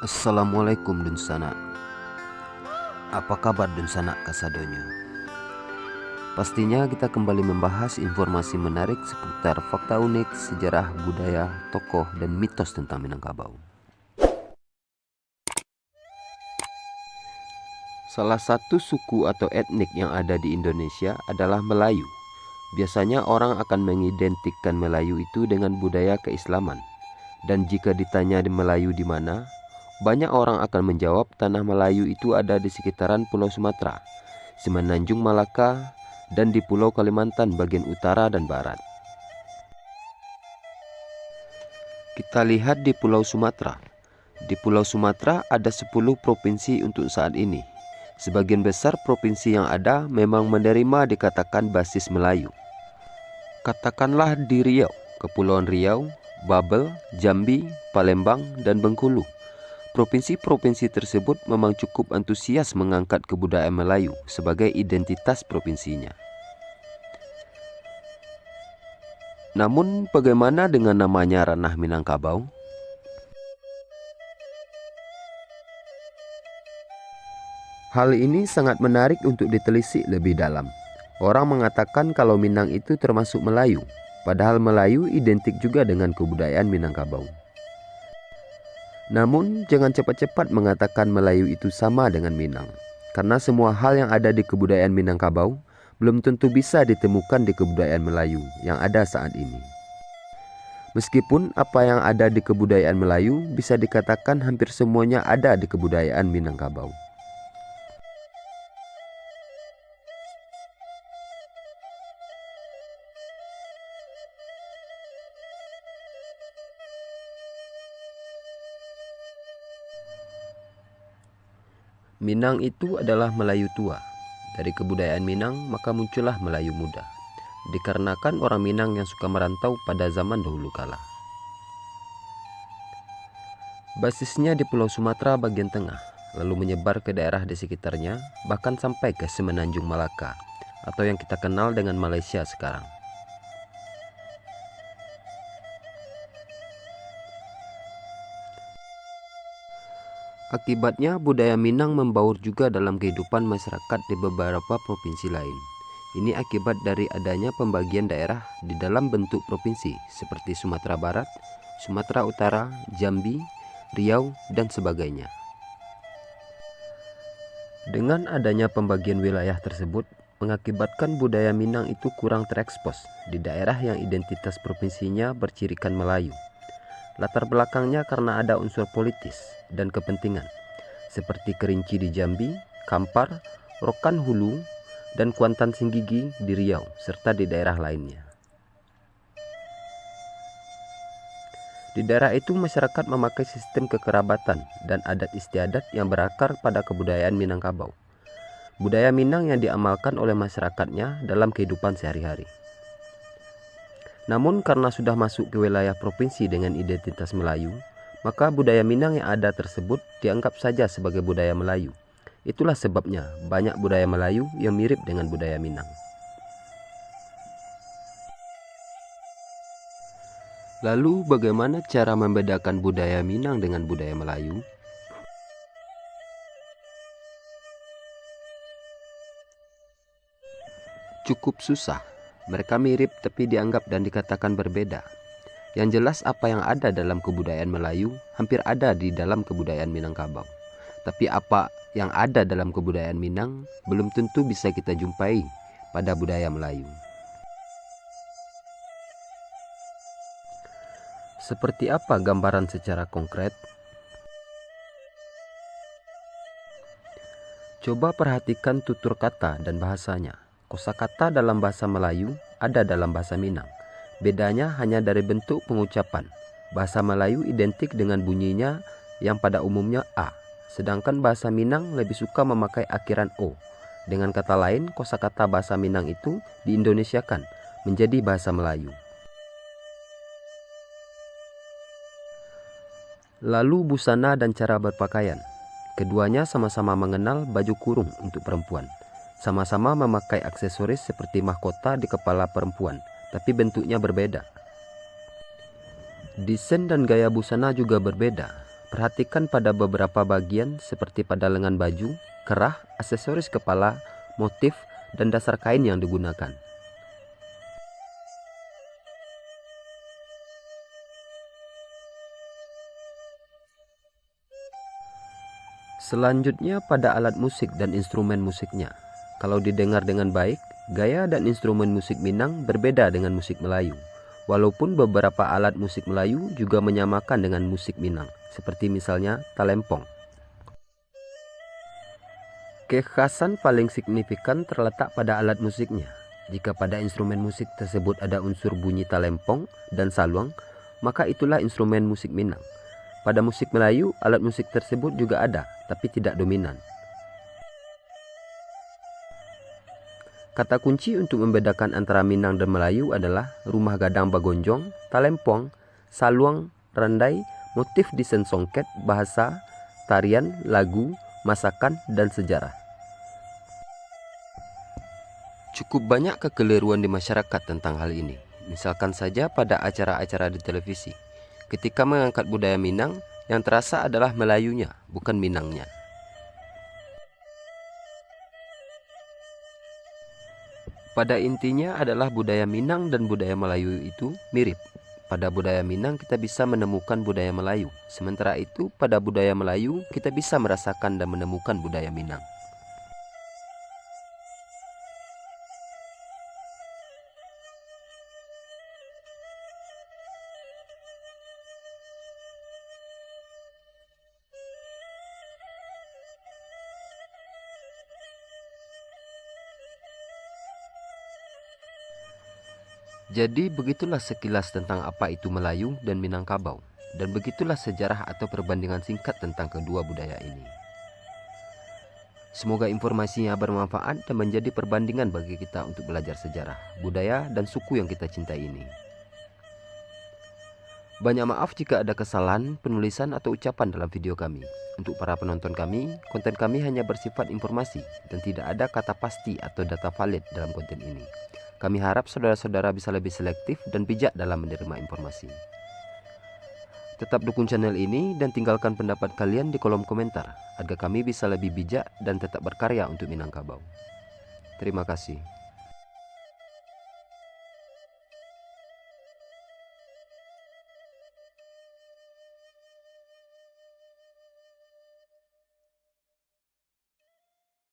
Assalamualaikum Dunsana. Apa kabar Dunsana kasadonya? Pastinya kita kembali membahas informasi menarik seputar fakta unik, sejarah, budaya, tokoh, dan mitos tentang Minangkabau. Salah satu suku atau etnik yang ada di Indonesia adalah Melayu. Biasanya orang akan mengidentikan Melayu itu dengan budaya keislaman. Dan jika ditanya di Melayu di mana, banyak orang akan menjawab tanah Melayu itu ada di sekitaran Pulau Sumatera, Semenanjung Malaka, dan di Pulau Kalimantan bagian utara dan barat. Kita lihat di Pulau Sumatera. Di Pulau Sumatera ada 10 provinsi untuk saat ini. Sebagian besar provinsi yang ada memang menerima dikatakan basis Melayu. Katakanlah di Riau, Kepulauan Riau, Babel, Jambi, Palembang, dan Bengkulu. Provinsi-provinsi tersebut memang cukup antusias mengangkat kebudayaan Melayu sebagai identitas provinsinya. Namun bagaimana dengan namanya Ranah Minangkabau? Hal ini sangat menarik untuk ditelisik lebih dalam. Orang mengatakan kalau Minang itu termasuk Melayu, padahal Melayu identik juga dengan kebudayaan Minangkabau. Namun jangan cepat-cepat mengatakan Melayu itu sama dengan Minang, karena semua hal yang ada di kebudayaan Minangkabau belum tentu bisa ditemukan di kebudayaan Melayu yang ada saat ini. Meskipun apa yang ada di kebudayaan Melayu bisa dikatakan hampir semuanya ada di kebudayaan Minangkabau. Minang itu adalah Melayu tua. Dari kebudayaan Minang maka muncullah Melayu muda. Dikarenakan orang Minang yang suka merantau pada zaman dahulu kala. Basisnya di Pulau Sumatera bagian tengah, lalu menyebar ke daerah di sekitarnya, bahkan sampai ke Semenanjung Malaka, atau yang kita kenal dengan Malaysia sekarang. Akibatnya budaya Minang membaur juga dalam kehidupan masyarakat di beberapa provinsi lain. Ini akibat dari adanya pembagian daerah di dalam bentuk provinsi seperti Sumatera Barat, Sumatera Utara, Jambi, Riau, dan sebagainya. Dengan adanya pembagian wilayah tersebut, mengakibatkan budaya Minang itu kurang terekspos di daerah yang identitas provinsinya bercirikan Melayu. Latar belakangnya karena ada unsur politis dan kepentingan, seperti Kerinci di Jambi, Kampar, Rokan Hulu, dan Kuantan Singgigi di Riau, serta di daerah lainnya. Di daerah itu masyarakat memakai sistem kekerabatan dan adat istiadat yang berakar pada kebudayaan Minangkabau. Budaya Minang yang diamalkan oleh masyarakatnya dalam kehidupan sehari-hari. Namun karena sudah masuk ke wilayah provinsi dengan identitas Melayu, maka budaya Minang yang ada tersebut dianggap saja sebagai budaya Melayu. Itulah sebabnya banyak budaya Melayu yang mirip dengan budaya Minang. Lalu bagaimana cara membedakan budaya Minang dengan budaya Melayu? Cukup susah. Mereka mirip tapi dianggap dan dikatakan berbeda. Yang jelas apa yang ada dalam kebudayaan Melayu hampir ada di dalam kebudayaan Minangkabau. Tapi apa yang ada dalam kebudayaan Minang belum tentu bisa kita jumpai pada budaya Melayu. Seperti apa gambaran secara konkret? Coba perhatikan tutur kata dan bahasanya. Kosakata dalam bahasa Melayu ada dalam bahasa Minang. Bedanya hanya dari bentuk pengucapan. Bahasa Melayu identik dengan bunyinya yang pada umumnya A, sedangkan bahasa Minang lebih suka memakai akhiran O. Dengan kata lain, kosakata bahasa Minang itu diindonesiakan menjadi bahasa Melayu. Lalu busana dan cara berpakaian. Keduanya sama-sama mengenal baju kurung untuk perempuan. Sama-sama memakai aksesoris seperti mahkota di kepala perempuan, tapi bentuknya berbeda. Desain dan gaya busana juga berbeda. Perhatikan pada beberapa bagian seperti pada lengan baju, kerah, aksesoris kepala, motif, dan dasar kain yang digunakan. Selanjutnya pada alat musik dan instrumen musiknya. Kalau didengar dengan baik, gaya dan instrumen musik Minang berbeda dengan musik Melayu. Walaupun beberapa alat musik Melayu juga menyamakan dengan musik Minang, seperti misalnya talempong. Kekhasan paling signifikan terletak pada alat musiknya. Jika pada instrumen musik tersebut ada unsur bunyi talempong dan saluang, maka itulah instrumen musik Minang. Pada musik Melayu, alat musik tersebut juga ada, tapi tidak dominan. Kata kunci untuk membedakan antara Minang dan Melayu adalah rumah gadang bagonjong, talempong, saluang, randai, motif desain songket, bahasa, tarian, lagu, masakan, dan sejarah. Cukup banyak kekeliruan di masyarakat tentang hal ini. Misalkan saja pada acara-acara di televisi. Ketika mengangkat budaya Minang, yang terasa adalah Melayunya, bukan Minangnya. Pada intinya adalah budaya Minang dan budaya Melayu itu mirip. Pada budaya Minang kita bisa menemukan budaya Melayu. Sementara itu pada budaya Melayu kita bisa merasakan dan menemukan budaya Minang. Jadi begitulah sekilas tentang apa itu Melayu dan Minangkabau. Dan begitulah sejarah atau perbandingan singkat tentang kedua budaya ini. Semoga informasinya bermanfaat dan menjadi perbandingan bagi kita untuk belajar sejarah, budaya, dan suku yang kita cintai ini. Banyak maaf jika ada kesalahan penulisan atau ucapan dalam video kami. Untuk para penonton kami, konten kami hanya bersifat informasi dan tidak ada kata pasti atau data valid dalam konten ini. Kami harap saudara-saudara bisa lebih selektif dan bijak dalam menerima informasi. Tetap dukung channel ini dan tinggalkan pendapat kalian di kolom komentar agar kami bisa lebih bijak dan tetap berkarya untuk Minangkabau. Terima kasih.